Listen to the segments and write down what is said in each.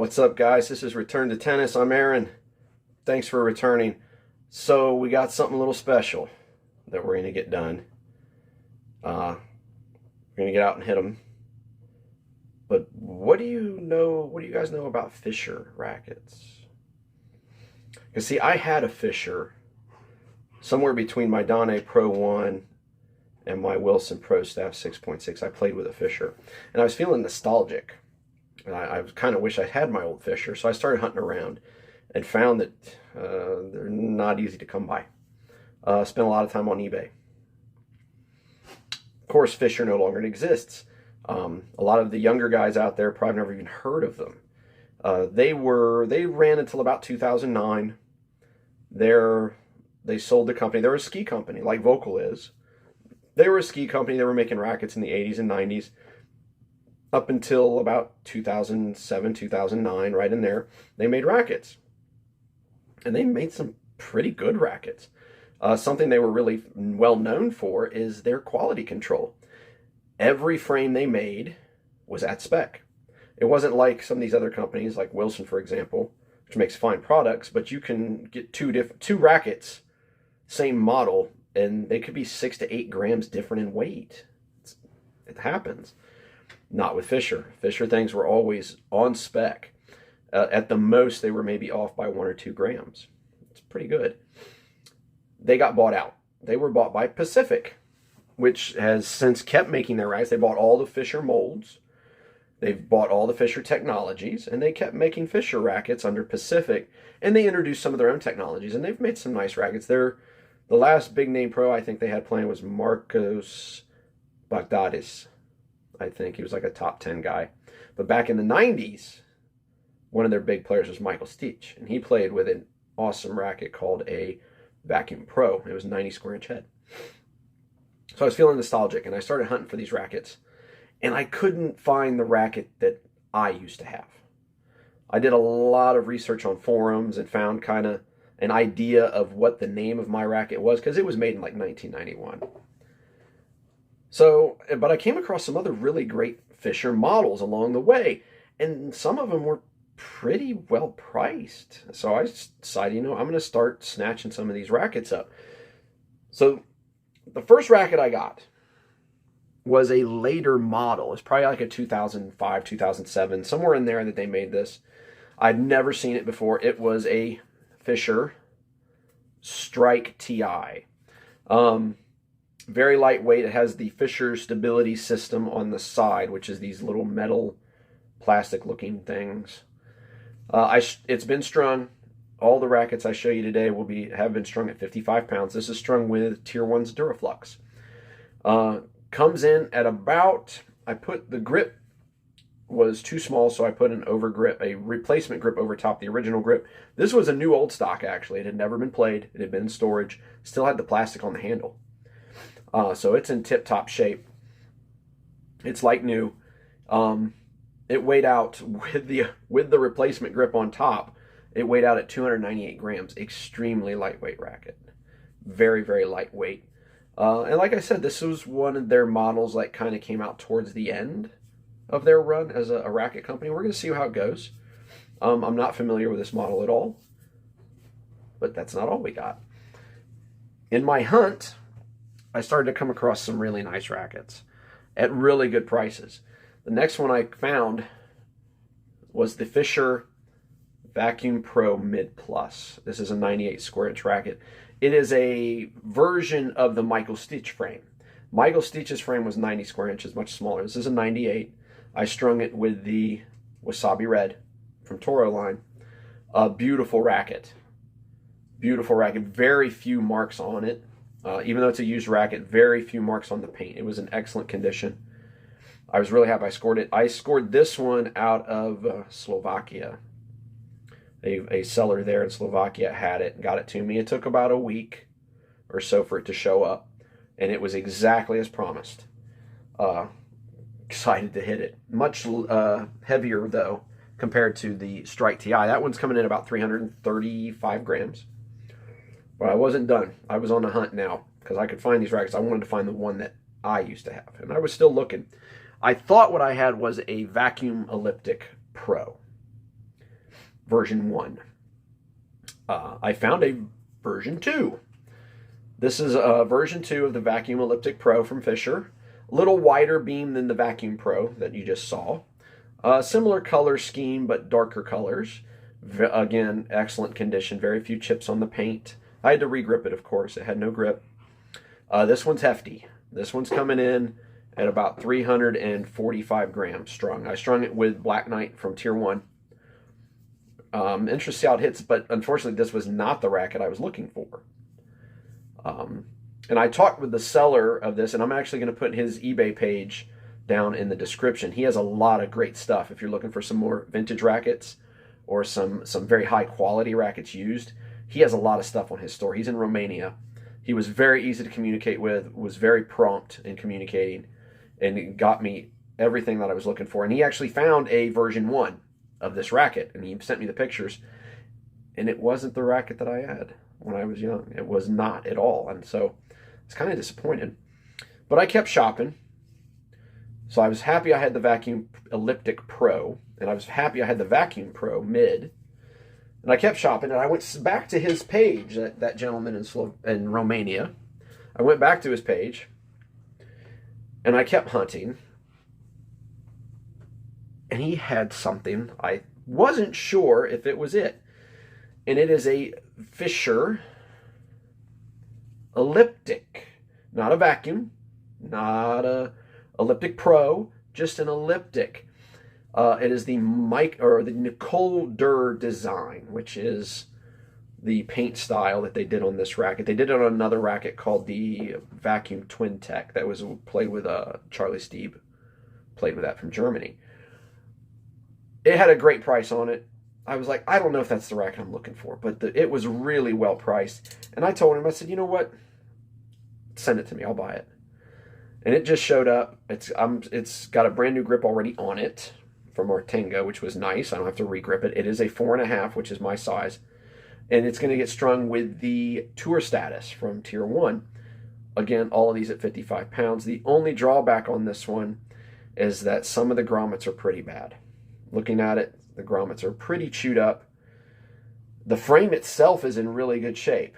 What's up, guys? This is Return to Tennis. I'm Aaron. Thanks for returning. So we got something a little special that we're going to get done. We're going to get out and hit them. But what do you know? What do you guys know about Fischer rackets? Because see, I had a Fischer somewhere between my Dane Pro 1 and my Wilson Pro Staff 6.6. I played with a Fischer, and I was feeling nostalgic. And I kind of wish I had my old Fischer, so I started hunting around and found that they're not easy to come by. Spent a lot of time on eBay. Of course, Fischer no longer exists. A lot of the younger guys out there probably never even heard of them. They ran until about 2009. They sold the company. They're a ski company, like Vocal is. They were a ski company. They were making rackets in the 80s and 90s. Up until about 2007, 2009, right in there, they made rackets. And they made some pretty good rackets. Something they were really well known for is their quality control. Every frame they made was at spec. It wasn't like some of these other companies, like Wilson, for example, which makes fine products, but you can get two rackets, same model, and they could be 6 to 8 grams different in weight. It happens. Not with Fischer. Fischer things were always on spec. At the most, they were maybe off by 1 or 2 grams. It's pretty good. They got bought out. They were bought by Pacific, which has since kept making their rackets. They bought all the Fischer molds. They've bought all the Fischer technologies, and they kept making Fischer rackets under Pacific, and they introduced some of their own technologies, and they've made some nice rackets. The last big name pro I think they had playing was Marcos Baghdadis. I think he was like a top 10 guy. But back in the 90s, one of their big players was Michael Stich, and he played with an awesome racket called a Vacuum Pro. It was a 90 square inch head. So I was feeling nostalgic, and I started hunting for these rackets, and I couldn't find the racket that I used to have. I did a lot of research on forums and found kind of an idea of what the name of my racket was, because it was made in like 1991. So, but I came across some other really great Fischer models along the way, and some of them were pretty well priced. So I decided, I'm going to start snatching some of these rackets up. So the first racket I got was a later model. It's probably like a 2005, 2007, somewhere in there that they made this. I'd never seen it before. It was a Fischer Strike TI. Very lightweight. It has the Fischer stability system on the side, which is these little metal plastic looking things. It's been strung. All the rackets I show you today have been strung at 55 pounds. This is strung with Tier 1's Duraflux. Comes in at about, the grip was too small, so I put an a replacement grip over top the original grip. This was a new old stock, actually. It had never been played. It had been in storage. Still had the plastic on the handle. So it's in tip-top shape. It's like new. It weighed out with the replacement grip on top. It weighed out at 298 grams. Extremely lightweight racket. Very, very lightweight. And like I said, this was one of their models that kind of came out towards the end of their run as a racket company. We're going to see how it goes. I'm not familiar with this model at all, but that's not all we got. In my hunt, I started to come across some really nice rackets at really good prices. The next one I found was the Fischer Vacuum Pro Mid Plus. This is a 98 square inch racket. It is a version of the Michael Stich frame. Michael Stich's frame was 90 square inches, much smaller. This is a 98. I strung it with the Wasabi Red from Toro line. A beautiful racket. Beautiful racket. Very few marks on it. Even though it's a used racket, very few marks on the paint. It was in excellent condition. I was really happy I scored it. I scored this one out of Slovakia. A seller there in Slovakia had it and got it to me. It took about a week or so for it to show up, and it was exactly as promised. Excited to hit it. Much heavier, though, compared to the Strike TI. That one's coming in about 335 grams. But I wasn't done. I was on the hunt now because I could find these rackets. I wanted to find the one that I used to have, and I was still looking. I thought what I had was a Vacuumelliptic Pro. version 1. I found a version 2. This is version 2 of the Vacuumelliptic Pro from Fischer. A little wider beam than the Vacuum Pro that you just saw. Similar color scheme, but darker colors. Again, excellent condition. Very few chips on the paint. I had to re-grip it, of course. It had no grip. This one's hefty. This one's coming in at about 345 grams strung. I strung it with Black Knight from Tier 1. Interesting to see how it hits, but unfortunately this was not the racket I was looking for. And I talked with the seller of this, and I'm actually going to put his eBay page down in the description. He has a lot of great stuff if you're looking for some more vintage rackets or some very high quality rackets used. He has a lot of stuff on his store. He's in Romania. He was very easy to communicate with, was very prompt in communicating, and got me everything that I was looking for. And he actually found a version 1 of this racket, and he sent me the pictures, and it wasn't the racket that I had when I was young. It was not at all, and so it's kind of disappointed. But I kept shopping, so I was happy I had the Vacuumelliptic Pro, and I was happy I had the Vacuum Pro Mid, and I kept shopping, and I went back to his page, that gentleman in Romania. I went back to his page, and I kept hunting, and he had something. I wasn't sure if it was it. And it is a Fischerelliptic. Not a vacuum, not a Elliptic Pro, just an elliptic. It is the Nicole Durr design, which is the paint style that they did on this racket. They did it on another racket called the Vacuum Twin Tech that was played with Charlie Steeb. Played with that from Germany. It had a great price on it. I was like, I don't know if that's the racket I'm looking for, but it was really well priced. And I told him, I said, you know what? Send it to me. I'll buy it. And it just showed up. It's got a brand new grip already on it from Artenga, which was nice. I don't have to re-grip it. It is a 4.5, which is my size. And it's going to get strung with the Tour Status from Tier 1. Again, all of these at 55 pounds. The only drawback on this one is that some of the grommets are pretty bad. Looking at it, the grommets are pretty chewed up. The frame itself is in really good shape,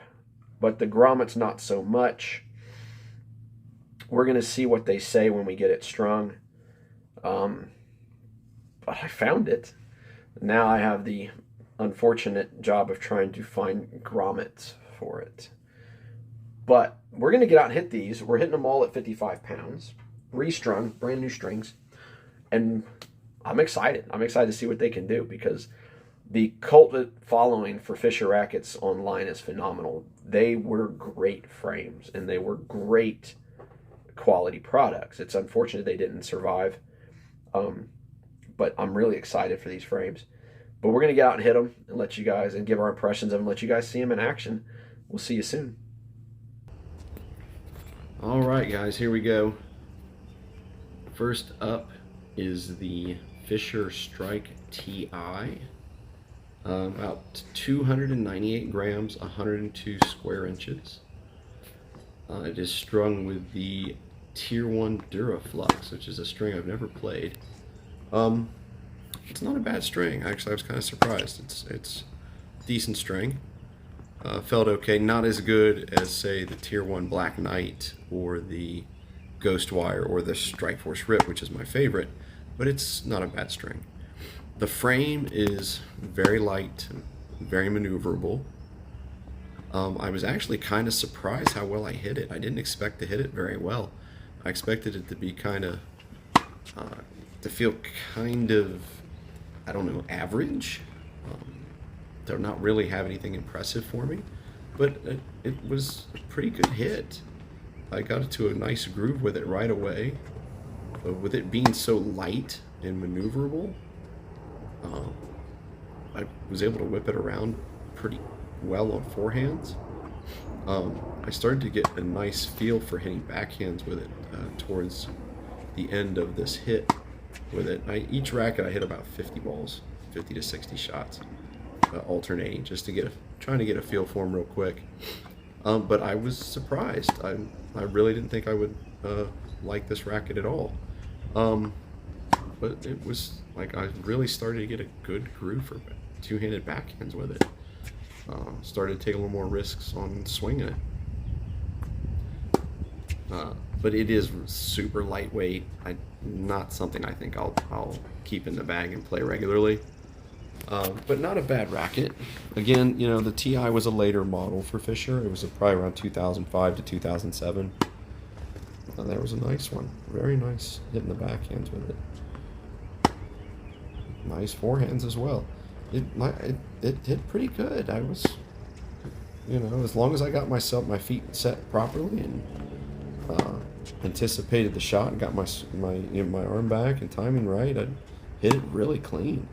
but the grommets not so much. We're going to see what they say when we get it strung. But I found it. Now I have the unfortunate job of trying to find grommets for it. But we're going to get out and hit these. We're hitting them all at 55 pounds. Restrung, brand new strings. And I'm excited. I'm excited to see what they can do, because the cult following for Fischer rackets online is phenomenal. They were great frames, and they were great quality products. It's unfortunate they didn't survive, but I'm really excited for these frames. But we're going to get out and hit them and let you guys, and give our impressions of them, let you guys see them in action. We'll see you soon. All right, guys, here we go. First up is the Fischer Strike TI. About 298 grams, 102 square inches. It is strung with the Tier 1 Duraflux, which is a string I've never played. It's not a bad string. Actually, I was kind of surprised. It's decent string. Felt okay. Not as good as, say, the Tier 1 Black Knight or the Ghostwire or the Strikeforce Rip, which is my favorite, but it's not a bad string. The frame is very light, very maneuverable. I was actually kind of surprised how well I hit it. I didn't expect to hit it very well. I expected it to be kind of, to feel kind of, I don't know, average. To not really have anything impressive for me, but it was a pretty good hit. I got into a nice groove with it right away. With it being so light and maneuverable, I was able to whip it around pretty well on forehands. I started to get a nice feel for hitting backhands with it towards the end of this hit with it. Each racket I hit about 50 balls, 50 to 60 shots, alternating, just to trying to get a feel for them real quick. But I was surprised. I really didn't think I would like this racket at all. But it was like I really started to get a good groove two-handed backhands with it. Started to take a little more risks on swinging it. But it is super lightweight. Not something I think I'll keep in the bag and play regularly. But not a bad racket. Again, you know, the TI was a later model for Fischer. It was probably around 2005 to 2007. That was a nice one. Very nice hitting the backhands with it. Nice forehands as well. It hit pretty good. I was, you know, as long as I got my feet set properly and anticipated the shot and got my arm back and timing right, I hit it really clean.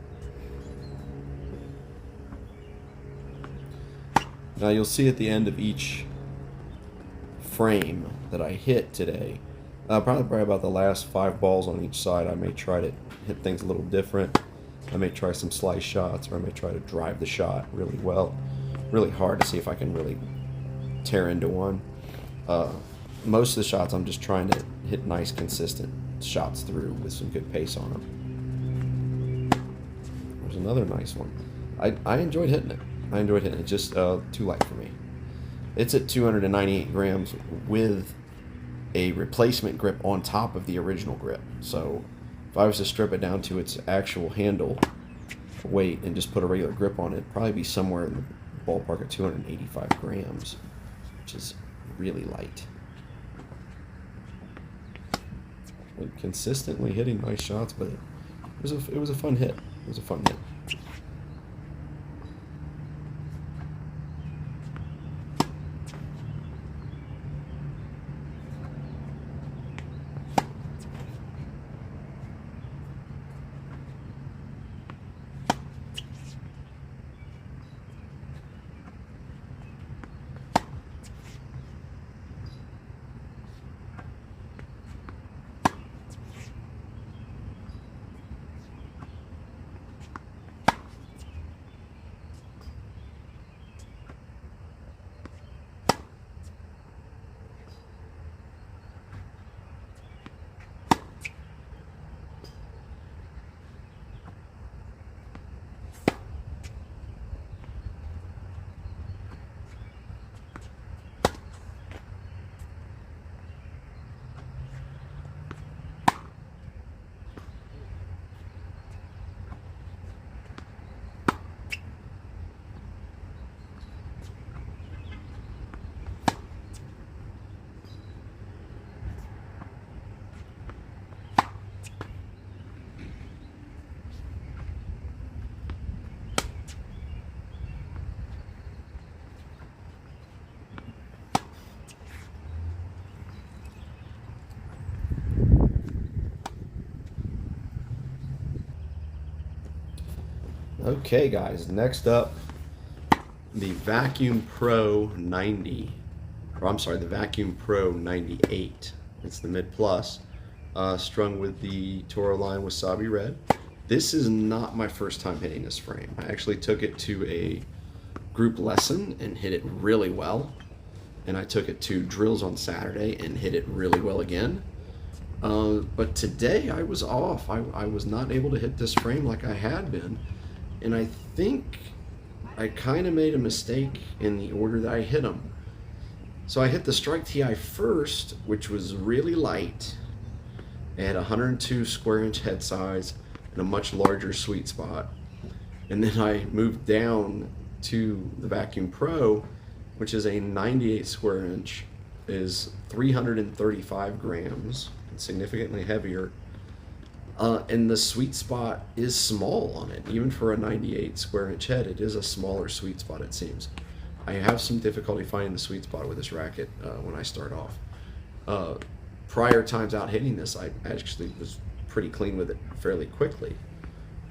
Now you'll see at the end of each frame that I hit today, probably about the last 5 balls on each side, I may try to hit things a little different. I may try some slice shots, or I may try to drive the shot really well, really hard to see if I can really tear into one. Most of the shots I'm just trying to hit nice, consistent shots through with some good pace on them. There's another nice one. I enjoyed hitting it. It's just too light for me. It's at 298 grams with a replacement grip on top of the original grip. So if I was to strip it down to its actual handle weight and just put a regular grip on it, it'd probably be somewhere in the ballpark of 285 grams, which is really light. But consistently hitting nice shots with it. It was a fun hit. It was a fun hit. Okay guys, next up, the Vacuum Pro 90, or I'm sorry, the Vacuum Pro 98. It's the Mid Plus, strung with the Toro line Wasabi Red. This is not my first time hitting this frame. I actually took it to a group lesson and hit it really well. And I took it to drills on Saturday and hit it really well again. But today I was off. I was not able to hit this frame like I had been. And I think I kind of made a mistake in the order that I hit them. So I hit the Strike TI first, which was really light. It had 102 square inch head size and a much larger sweet spot. And then I moved down to the Vacuum Pro, which is a 98 square inch, is 335 grams, significantly heavier. And the sweet spot is small on it. Even for a 98 square inch head, it is a smaller sweet spot, it seems. I have some difficulty finding the sweet spot with this racket when I start off. Prior times out hitting this, I actually was pretty clean with it fairly quickly.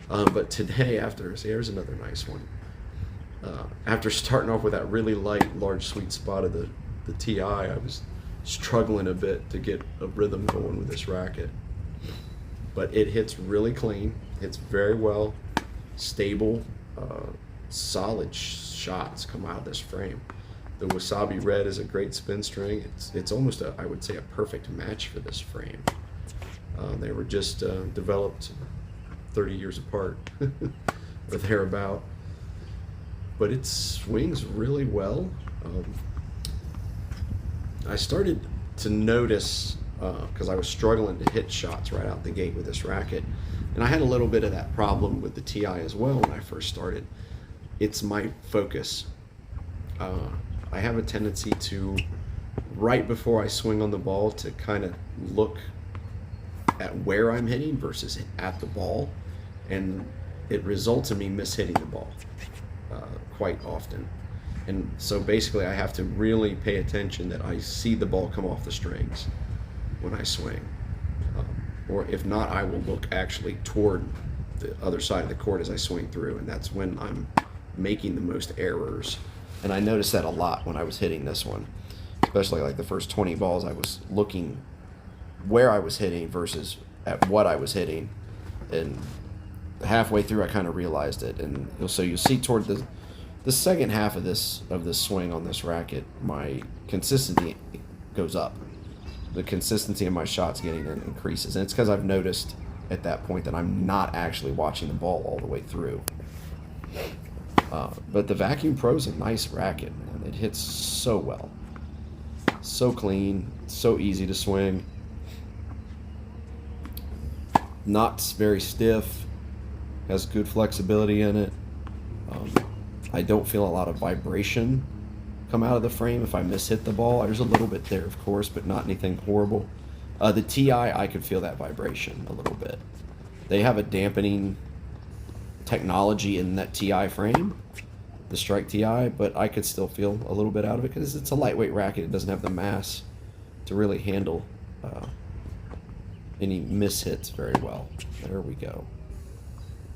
But today, here's another nice one. After starting off with that really light, large sweet spot of the TI, I was struggling a bit to get a rhythm going with this racket. But it hits really clean, hits very well, stable, solid shots come out of this frame. The Wasabi Red is a great spin string. It's almost I would say a perfect match for this frame. They were just developed 30 years apart or thereabout. but it swings really well. I started to notice, because I was struggling to hit shots right out the gate with this racket, and I had a little bit of that problem with the TI as well when I first started. It's my focus. I have a tendency to, right before I swing on the ball, to kind of look at where I'm hitting versus at the ball, and it results in me mishitting the ball quite often. And so basically I have to really pay attention that I see the ball come off the strings when I swing. Or if not, I will look actually toward the other side of the court as I swing through, and that's when I'm making the most errors. And I noticed that a lot when I was hitting this one, especially like the first 20 balls. I was looking where I was hitting versus at what I was hitting, and halfway through I kind of realized it. And so you'll see toward the second half of this swing on this racket, my consistency goes up. The consistency of my shots getting in increases, and it's because I've noticed at that point that I'm not actually watching the ball all the way through. But the Vacuum Pro is a nice racket, man. It hits so well, so clean, so easy to swing, not very stiff, has good flexibility in it. I don't feel a lot of vibration come out of the frame if I mishit the ball. There's a little bit there, of course, but not anything horrible. The TI, I could feel that vibration a little bit. They have a dampening technology in that TI frame, the Strike TI, but I could still feel a little bit out of it because it's a lightweight racket. It doesn't have the mass to really handle any mishits very well. There we go.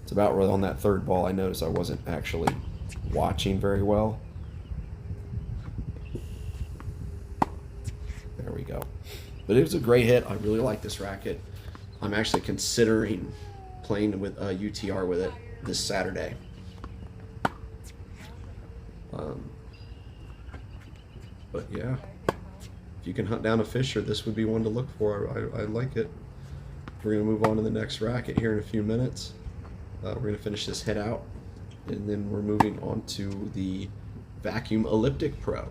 It's about right on that third ball. I noticed I wasn't actually watching very well. There we go. But it was a great hit. I really like this racket. I'm actually considering playing with UTR with it this Saturday. But yeah, if you can hunt down a Fischer, this would be one to look for. I like it. We're going to move on to the next racket here in a few minutes. We're going to finish this head out, and then we're moving on to the Vacuumelliptic Pro.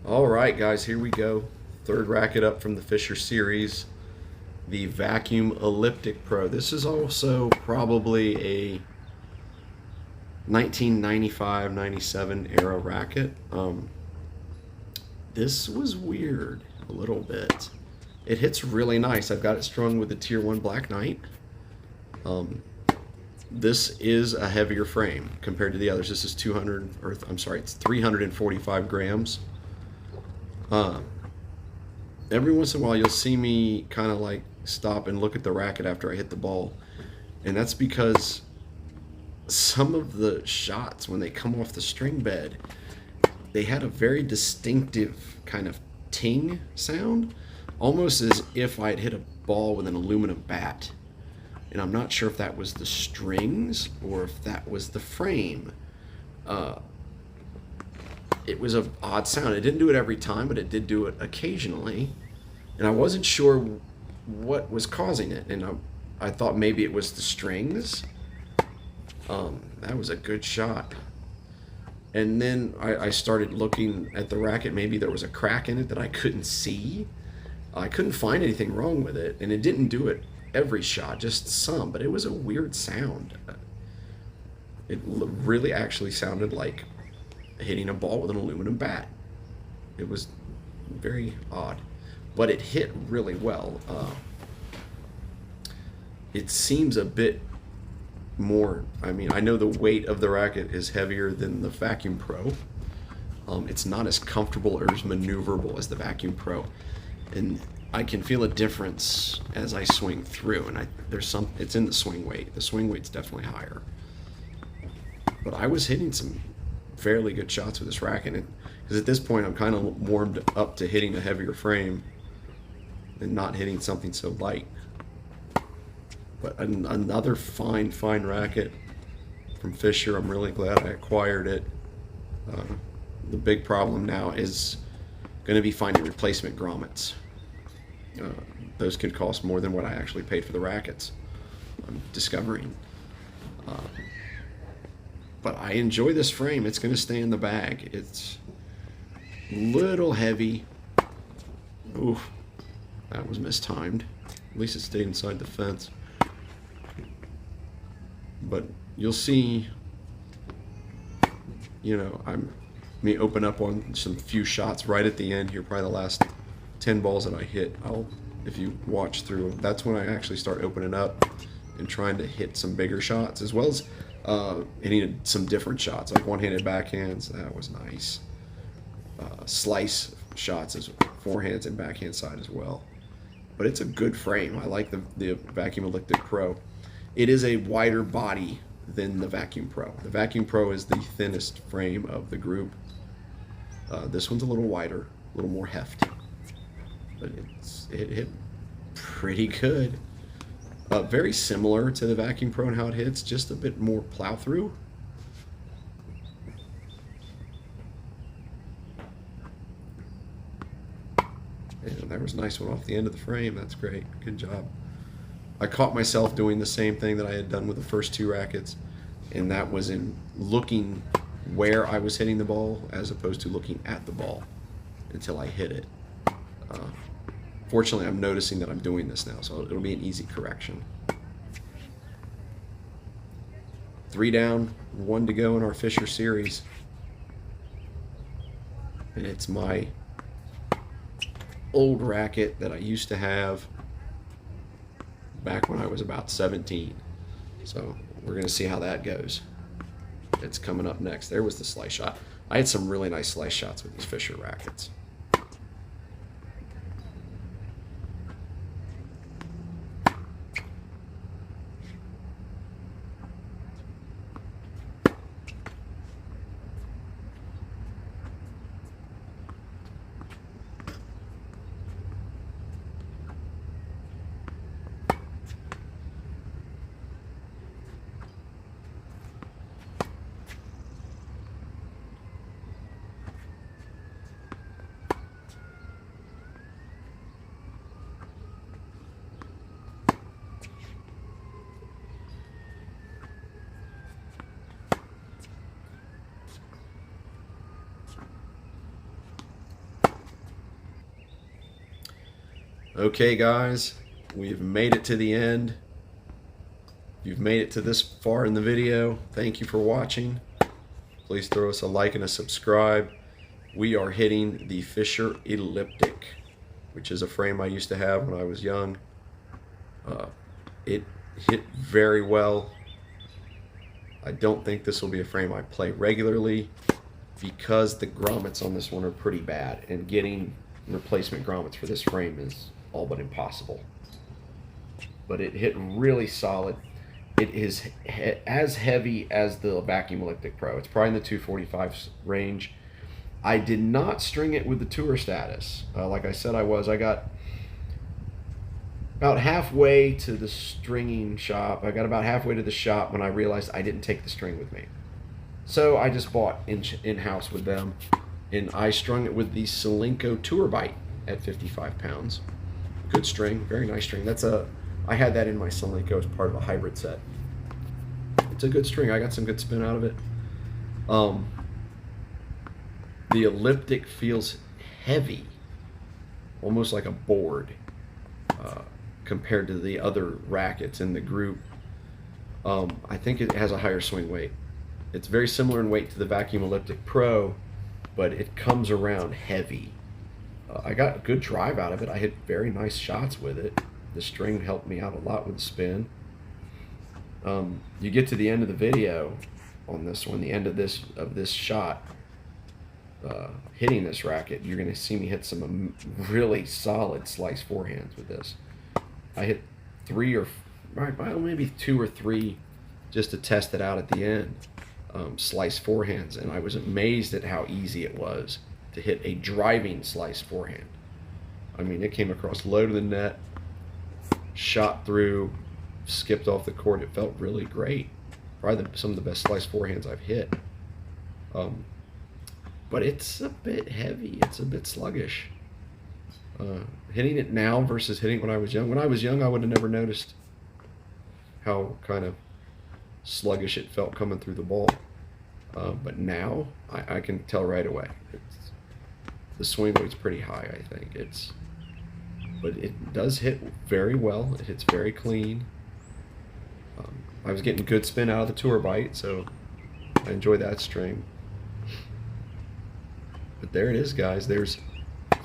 All right, guys, here we go. Third racket up from the Fischer series, the Vacuumelliptic Pro. This is also probably a 1995-97 era racket. This was weird a little bit. It hits really nice. I've got it strung with the Tier 1 Black Knight. This is a heavier frame compared to the others. This is it's 345 grams. Every once in a while you'll see me kind of like stop and look at the racket after I hit the ball, and that's because some of the shots when they come off the string bed, they had a very distinctive kind of ting sound, almost as if I'd hit a ball with an aluminum bat. And I'm not sure if that was the strings or if that was the frame. It was an odd sound. It didn't do it every time, but it did do it occasionally. And I wasn't sure what was causing it. And I thought maybe it was the strings. That was a good shot. And then I started looking at the racket. Maybe there was a crack in it that I couldn't see. I couldn't find anything wrong with it. And it didn't do it every shot, just some. But it was a weird sound. It really actually sounded like hitting a ball with an aluminum bat. It was very odd, but it hit really well. it seems a bit more, I mean, I know the weight of the racket is heavier than the Vacuum Pro. It's not as comfortable or as maneuverable as the Vacuum Pro, and I can feel a difference as I swing through, and it's in the swing weight. The swing weight's definitely higher. But I was hitting some fairly good shots with this racket, because at this point I'm kind of warmed up to hitting a heavier frame and not hitting something so light. But another fine racket from Fischer. I'm really glad I acquired it. The big problem now is going to be finding replacement grommets. Those could cost more than what I actually paid for the rackets, I'm discovering. But I enjoy this frame. It's going to stay in the bag. It's a little heavy. Ooh, that was mistimed. At least it stayed inside the fence. But you'll see, you know, let me open up on some few shots right at the end here, probably the last 10 balls that I hit. If you watch through, that's when I actually start opening up and trying to hit some bigger shots, as well as hitting some different shots, like one-handed backhands. That was nice. Slice shots as forehands and backhand side as well. But it's a good frame. I like the Vacuumelliptic Pro. It is a wider body than the Vacuum Pro. The Vacuum Pro is the thinnest frame of the group. This one's a little wider, a little more heft, but it hit pretty good. Very similar to the Vacuum Pro and how it hits, just a bit more plow through. And there was a nice one off the end of the frame. That's great. Good job. I caught myself doing the same thing that I had done with the first two rackets, and that was in looking where I was hitting the ball as opposed to looking at the ball until I hit it. Fortunately, I'm noticing that I'm doing this now, so it'll be an easy correction. 3 down, 1 to go in our Fischer series. And it's my old racket that I used to have back when I was about 17. So we're going to see how that goes. It's coming up next. There was the slice shot. I had some really nice slice shots with these Fischer rackets. Okay guys, we've made it to the end. If you've made it to this far in the video, thank you for watching. Please throw us a like and a subscribe. We are hitting the Fischerelliptic, which is a frame I used to have when I was young. It hit very well. I don't think this will be a frame I play regularly because the grommets on this one are pretty bad, and getting replacement grommets for this frame is all but impossible. But it hit really solid. It is as heavy as the Vacuumelliptic Pro. It's probably in the 245 range. I did not string it with the tour status. Like I said I got about halfway to the stringing shop. I got about halfway to the shop when I realized I didn't take the string with me. So I just bought in-house with them, and I strung it with the Solinco Tour Bite at 55 pounds. Good string, very nice string. I had that in my Solinco as part of a hybrid set. It's a good string. I got some good spin out of it. The Elliptic feels heavy, almost like a board, compared to the other rackets in the group. I think it has a higher swing weight. It's very similar in weight to the Vacuumelliptic Pro, but it comes around heavy. I got a good drive out of it. I hit very nice shots with it. The string helped me out a lot with the spin. You get to the end of the video on this one, the end of this shot, hitting this racket, you're going to see me hit some really solid slice forehands with this. I hit maybe 2 or 3 just to test it out at the end, slice forehands, and I was amazed at how easy it was to hit a driving slice forehand. I mean, it came across low to the net, shot through, skipped off the court. It felt really great. Probably some of the best slice forehands I've hit. But it's a bit heavy. It's a bit sluggish. Hitting it now versus hitting it when I was young. When I was young, I would have never noticed how kind of sluggish it felt coming through the ball. But now, I can tell right away. The swing weight's pretty high, I think. But it does hit very well. It hits very clean. I was getting good spin out of the tour bite, so I enjoy that string. But there it is, guys. There's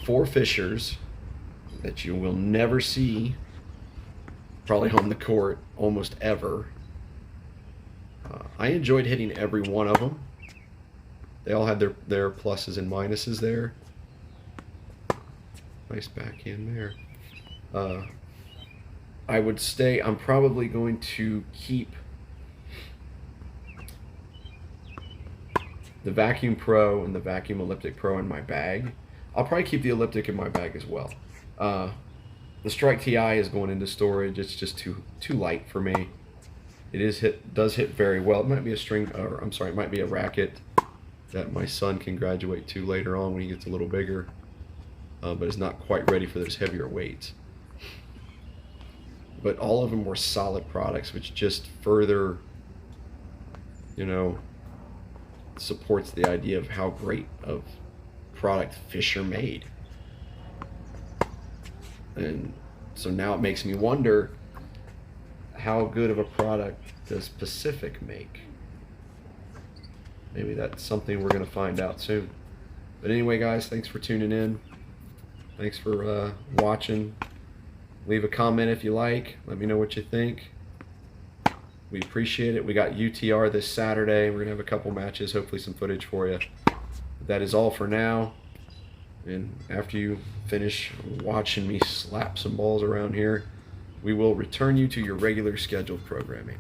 4 Fischers that you will never see probably on the court almost ever. I enjoyed hitting every one of them. They all had their pluses and minuses there. Nice backhand there. I would stay. I'm probably going to keep the Vacuum Pro and the Vacuumelliptic Pro in my bag. I'll probably keep the Elliptic in my bag as well. The Strike TI is going into storage. It's just too light for me. It does hit very well. It might be a string, or I'm sorry, it might be a racket that my son can graduate to later on when he gets a little bigger. But it's not quite ready for those heavier weights. But all of them were solid products, which just further, supports the idea of how great of product Fischer made. And so now it makes me wonder, how good of a product does Pacific make? Maybe that's something we're going to find out soon. But anyway, guys, thanks for tuning in. Thanks for watching. Leave a comment if you like. Let me know what you think. We appreciate it. We got UTR this Saturday. We're going to have a couple matches, hopefully some footage for you. That is all for now. And after you finish watching me slap some balls around here, we will return you to your regular scheduled programming.